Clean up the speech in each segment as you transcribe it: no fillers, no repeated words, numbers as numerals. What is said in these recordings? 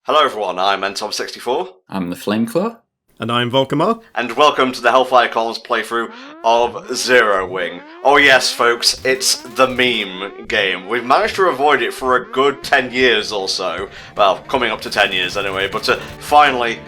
Hello everyone, I'm Entom64. I'm the Flameclaw. And I'm Volkamar. And welcome to the HellfireComms playthrough of Zero Wing. Oh yes, folks, it's the meme game. We've managed to avoid it for a good 10 years or so. Well, coming up to 10 years anyway, but finally,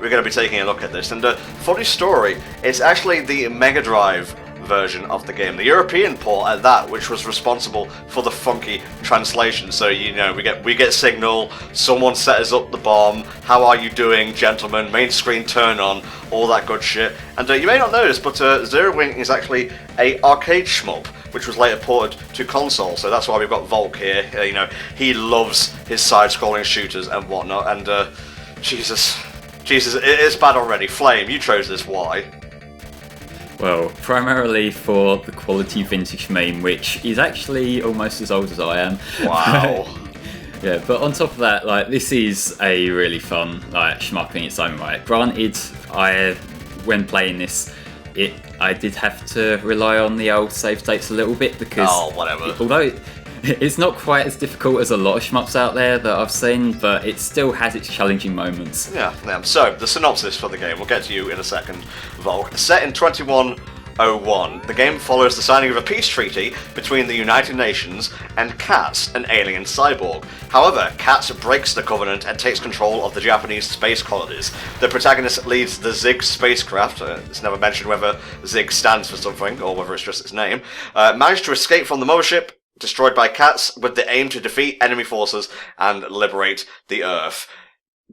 we're going to be taking a look at this. And funny story, it's actually the Mega Drive version of the game, the European port at that, which was responsible for the funky translation. So we get signal, someone set us up the bomb, how are you doing, gentlemen, main screen turn on, all that good shit. And you may not notice, but Zero Wing is actually a arcade shmup, which was later ported to console. So that's why we've got Volk here. He loves his side-scrolling shooters and whatnot. And Jesus, it's bad already. Flame, you chose this. Why? Well, primarily for the quality vintage meme, which is actually almost as old as I am. Wow. Yeah, but on top of that, this is a really fun shmup in its own right. Granted, when playing this, I did have to rely on the old save states a little bit because although it's not quite as difficult as a lot of shmups out there that I've seen, but it still has its challenging moments. Yeah. So, the synopsis for the game, we'll get to you in a second, Volk. Set in 2101, the game follows the signing of a peace treaty between the United Nations and Katz, an alien cyborg. However, Katz breaks the covenant and takes control of the Japanese space colonies. The protagonist leads the Zig spacecraft, it's never mentioned whether Zig stands for something or whether it's just its name, managed to escape from the mothership, destroyed by Katz, with the aim to defeat enemy forces and liberate the Earth.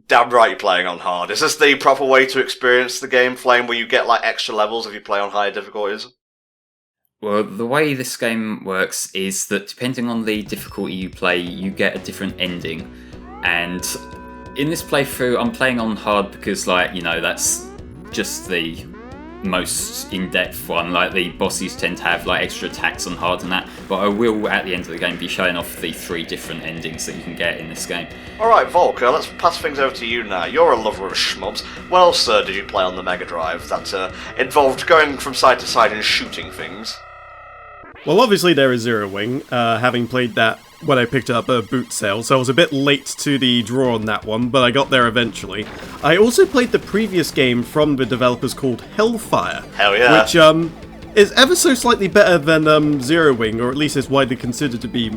Damn right you're playing on hard. Is this the proper way to experience the game, Flame, where you get extra levels if you play on higher difficulties? Well, the way this game works is that depending on the difficulty you play, you get a different ending. And in this playthrough, I'm playing on hard because, that's just the most in-depth one. The bosses tend to have extra attacks on hard and that, but I will at the end of the game be showing off the 3 different endings that you can get in this game. Alright, Volk, let's pass things over to you now. You're a lover of shmups. What else did you play on the Mega Drive that involved going from side to side and shooting things? Well, obviously there is Zero Wing, having played that when I picked up a boot sale, so I was a bit late to the draw on that one, but I got there eventually. I also played the previous game from the developers called Hellfire. Hell yeah. Which is ever so slightly better than Zero Wing, or at least is widely considered to be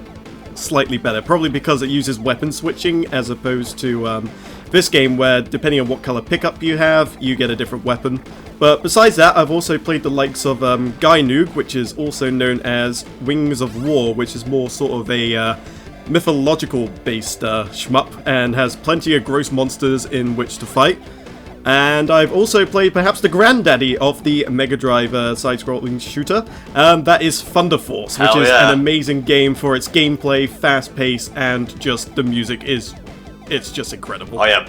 slightly better, probably because it uses weapon switching as opposed to this game where, depending on what colour pickup you have, you get a different weapon. But besides that, I've also played the likes of Gynoog, which is also known as Wings of War, which is more sort of a mythological-based shmup, and has plenty of gross monsters in which to fight. And I've also played perhaps the granddaddy of the Mega Drive side-scrolling shooter, that is Thunder Force, which is an amazing game for its gameplay, fast pace, and just the music is... it's just incredible. Oh yeah,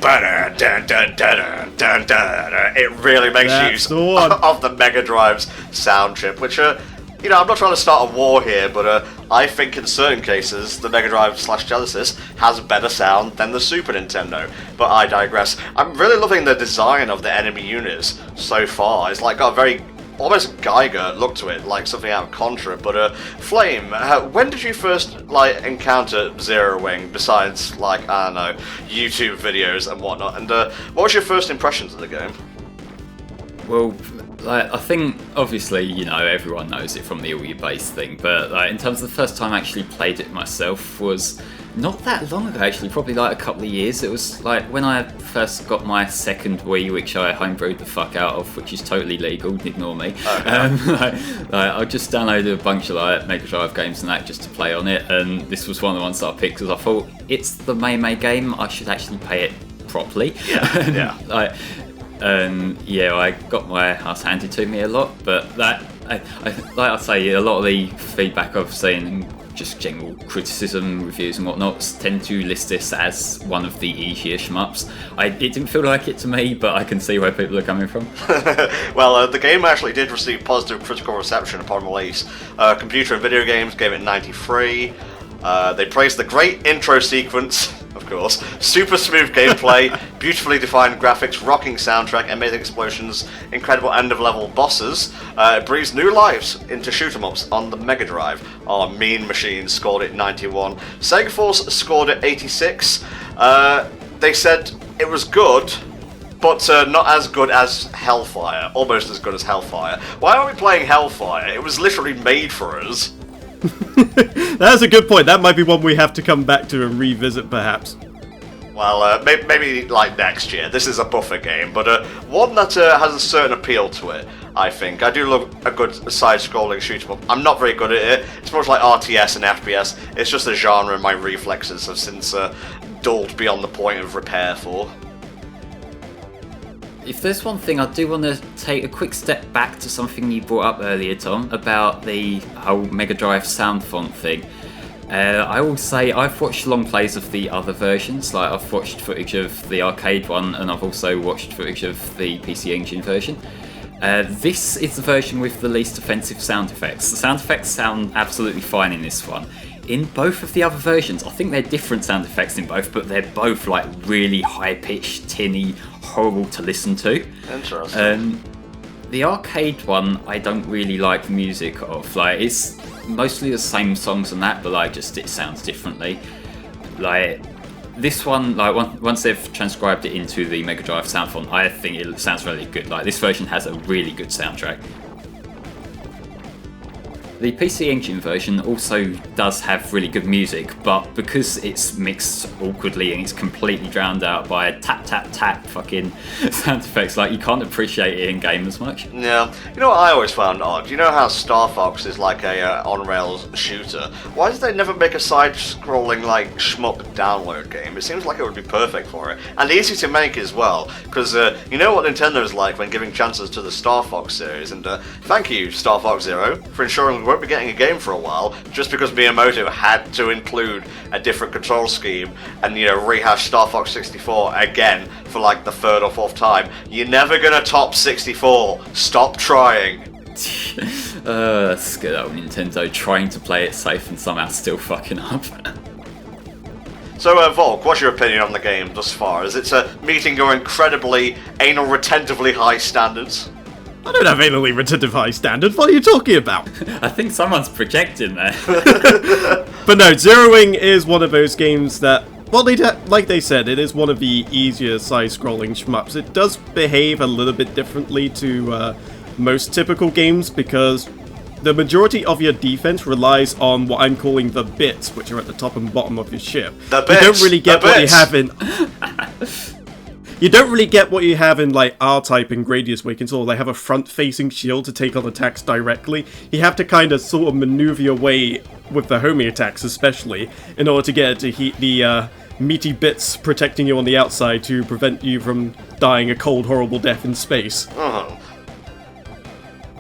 it really makes use of the Mega Drive's sound chip, which, I'm not trying to start a war here, but I think in certain cases the Mega Drive / Genesis has better sound than the Super Nintendo, but I digress. I'm really loving the design of the enemy units so far. It's got a very almost Geiger look to it, like something out of Contra. But Flame, when did you first encounter Zero Wing besides I don't know, YouTube videos and whatnot? And what was your first impressions of the game? Well, I think obviously everyone knows it from the all you base thing, but in terms of the first time I actually played it myself was not that long ago, actually, probably a couple of years. It was when I first got my second Wii, which I homebrewed the fuck out of, which is totally legal, ignore me. Okay. I just downloaded a bunch of Mega Drive games and that just to play on it, and this was one of the ones that I picked because I thought, it's the May I should actually play it properly. Yeah. I got my ass handed to me a lot, but like I say, a lot of the feedback I've seen, just general criticism, reviews and whatnot, tend to list this as one of the easier shmups. It didn't feel like it to me, but I can see where people are coming from. Well, the game actually did receive positive critical reception upon release. Computer and Video Games gave it 93. They praised the great intro sequence, of course, super smooth gameplay, beautifully defined graphics, rocking soundtrack, amazing explosions, incredible end-of-level bosses. It breathes new lives into shoot-em-ups on the Mega Drive. Our Mean Machine scored it 91. Sega Force scored it 86. they said it was good, but not as good as Hellfire. Almost as good as Hellfire. Why are we playing Hellfire? It was literally made for us. That's a good point. That might be one we have to come back to and revisit, perhaps. Well, maybe like next year. This is a buffer game, but one that has a certain appeal to it, I think. I do love a good side-scrolling shoot-em-up. I'm not very good at it. It's much like RTS and FPS. It's just a genre my reflexes have since dulled beyond the point of repair for. If there's one thing, I do want to take a quick step back to something you brought up earlier, Tom, about the whole Mega Drive sound font thing. I will say I've watched long plays of the other versions, like I've watched footage of the arcade one, and I've also watched footage of the PC Engine version. This is the version with the least offensive sound effects. The sound effects sound absolutely fine in this one. In both of the other versions, I think they're different sound effects in both, but they're both like really high-pitched, tinny, horrible to listen to. Interesting. The arcade one, I don't really like the music of. Like, it's mostly the same songs and that, but like, just it sounds differently. Like, this one, like once they've transcribed it into the Mega Drive sound font, I think it sounds really good. Like, this version has a really good soundtrack. The PC Engine version also does have really good music, but because it's mixed awkwardly and it's completely drowned out by tap tap tap fucking sound effects, like you can't appreciate it in game as much. Yeah, you know what I always found odd? You know how Star Fox is like a on-rails shooter? Why did they never make a side-scrolling like shmup download game? It seems like it would be perfect for it, and easy to make as well. Because you know what Nintendo's like when giving chances to the Star Fox series, and thank you Star Fox Zero for ensuring we won't be getting a game for a while just because Miyamoto had to include a different control scheme and, you know, rehash Star Fox 64 again for like the third or fourth time. You're never gonna top 64. Stop trying. That's good old Nintendo trying to play it safe and somehow still fucking up. So, Volk, what's your opinion on the game thus far? Is it meeting your incredibly anal retentively high standards? I don't have anally retentive high standard. What are you talking about? I think someone's projecting there. But no, Zero Wing is one of those games that, well, like they said, it is one of the easier side-scrolling shmups. It does behave a little bit differently to most typical games because the majority of your defense relies on what I'm calling the bits, which are at the top and bottom of your ship. The bits! You don't really get what you have in... You don't really get what you have in like R-Type and Gradius, where you can sort of like have a front-facing shield to take on attacks directly. You have to kind of sort of maneuver your way with the homing attacks, especially, in order to get it to heat the meaty bits protecting you on the outside to prevent you from dying a cold, horrible death in space. Oh.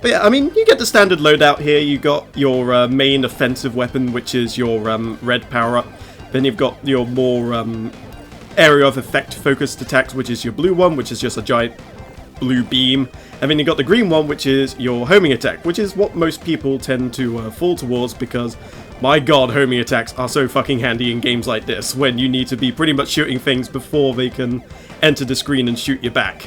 But yeah, I mean, you get the standard loadout here. You got your main offensive weapon, which is your red power-up. Then you've got your more area of effect focused attacks, which is your blue one, which is just a giant blue beam. And then you got the green one, which is your homing attack, which is what most people tend to fall towards because, my god, homing attacks are so fucking handy in games like this, when you need to be pretty much shooting things before they can enter the screen and shoot you back.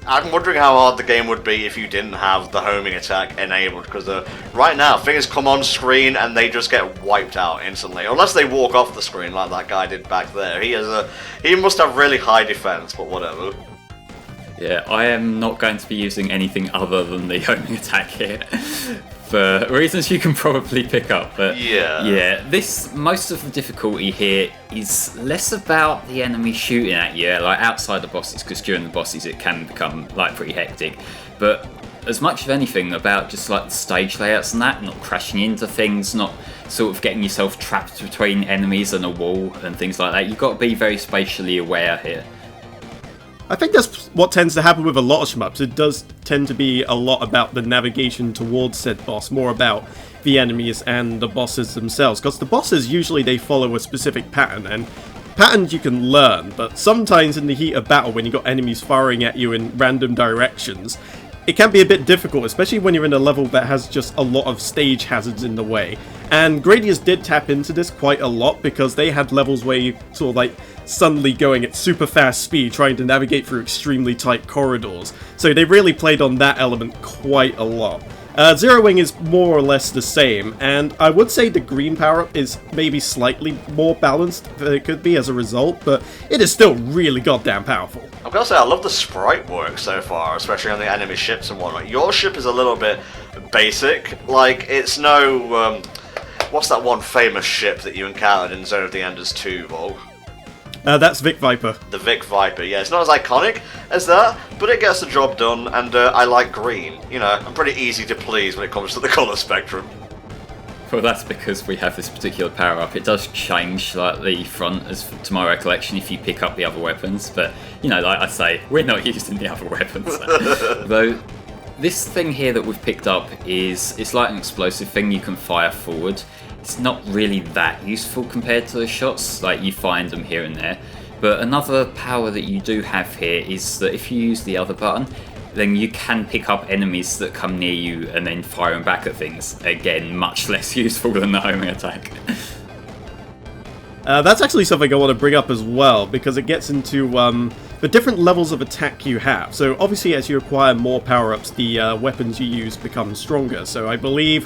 I'm wondering how hard the game would be if you didn't have the homing attack enabled, because right now things come on screen and they just get wiped out instantly, unless they walk off the screen like that guy did back there. He must have really high defense, but whatever. Yeah, I am not going to be using anything other than the homing attack here. For reasons you can probably pick up, but yeah, most of the difficulty here is less about the enemy shooting at you, like outside the bosses, because during the bosses it can become like pretty hectic, but as much of anything about just like the stage layouts and that, not crashing into things, not sort of getting yourself trapped between enemies and a wall and things like that. You've got to be very spatially aware here. I think that's what tends to happen with a lot of shmups. It does tend to be a lot about the navigation towards said boss, more about the enemies and the bosses themselves. Because the bosses, usually they follow a specific pattern, and patterns you can learn, but sometimes in the heat of battle, when you've got enemies firing at you in random directions, it can be a bit difficult, especially when you're in a level that has just a lot of stage hazards in the way. And Gradius did tap into this quite a lot, because they had levels where you sort of like suddenly going at super fast speed trying to navigate through extremely tight corridors. So they really played on that element quite a lot. Zero Wing is more or less the same, and I would say the green power-up is maybe slightly more balanced than it could be as a result, but it is still really goddamn powerful. I've got to say, I love the sprite work so far, especially on the enemy ships and whatnot. Your ship is a little bit basic, like, it's no, what's that one famous ship that you encountered in Zone of the Enders 2, Volk? That's Vic Viper. The Vic Viper, yeah, it's not as iconic as that, but it gets the job done, and I like green. You know, I'm pretty easy to please when it comes to the colour spectrum. Well, that's because we have this particular power-up. It does change, like, the front, as to my recollection, if you pick up the other weapons, but, you know, like I say, we're not using the other weapons. Though, this thing here that we've picked up it's like an explosive thing you can fire forward. It's not really that useful compared to the shots, like you find them here and there. But another power that you do have here is that if you use the other button, then you can pick up enemies that come near you and then fire them back at things. Again, much less useful than the homing attack. That's actually something I want to bring up as well, because it gets into the different levels of attack you have. So obviously as you acquire more power-ups, the weapons you use become stronger. So I believe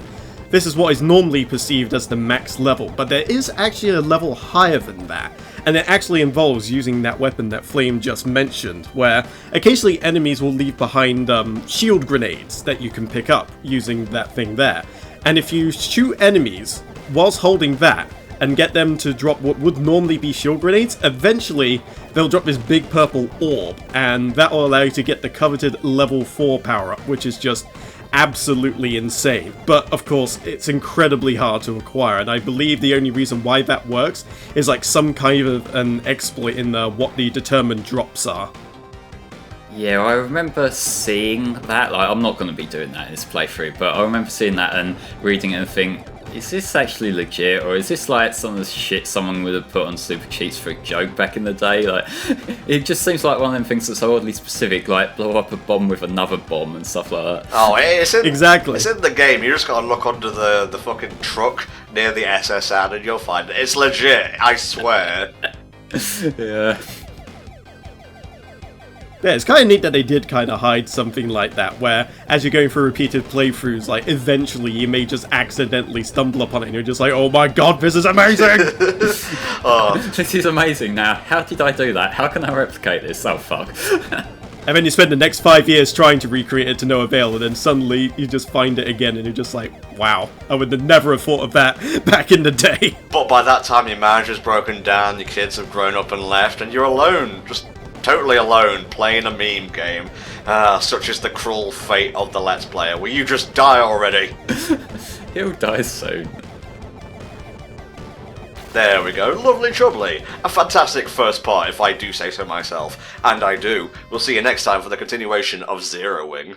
this is what is normally perceived as the max level, but there is actually a level higher than that, and it actually involves using that weapon that Flame just mentioned, where occasionally enemies will leave behind shield grenades that you can pick up using that thing there. And if you shoot enemies whilst holding that, and get them to drop what would normally be shield grenades, eventually they'll drop this big purple orb, and that will allow you to get the coveted level 4 power-up, which is just absolutely insane. But of course, it's incredibly hard to acquire, and I believe the only reason why that works is like some kind of an exploit in what the determined drops are. Yeah, I remember seeing that. Like, I'm not going to be doing that in this playthrough, but I remember seeing that and reading it and thinking, is this actually legit, or is this like some of the shit someone would have put on Super Cheats for a joke back in the day? Like, it just seems like one of them things that's so oddly specific, like blow up a bomb with another bomb and stuff like that. Oh, it's in, exactly. It's in the game. You just gotta look under the fucking truck near the SSN and you'll find it. It's legit, I swear. Yeah. Yeah, it's kind of neat that they did kind of hide something like that, where as you're going through repeated playthroughs, like, eventually you may just accidentally stumble upon it and you're just like, oh my god, this is amazing! This is amazing. Now, how did I do that? How can I replicate this? Oh, fuck. And then you spend the next 5 years trying to recreate it to no avail, and then suddenly you just find it again and you're just like, wow, I would never have thought of that back in the day. But by that time your marriage has broken down, your kids have grown up and left, and you're alone, just totally alone, playing a meme game. Such is the cruel fate of the Let's Player. Will you just die already? He'll die soon. There we go, lovely chubbly. A fantastic first part, if I do say so myself. And I do. We'll see you next time for the continuation of Zero Wing.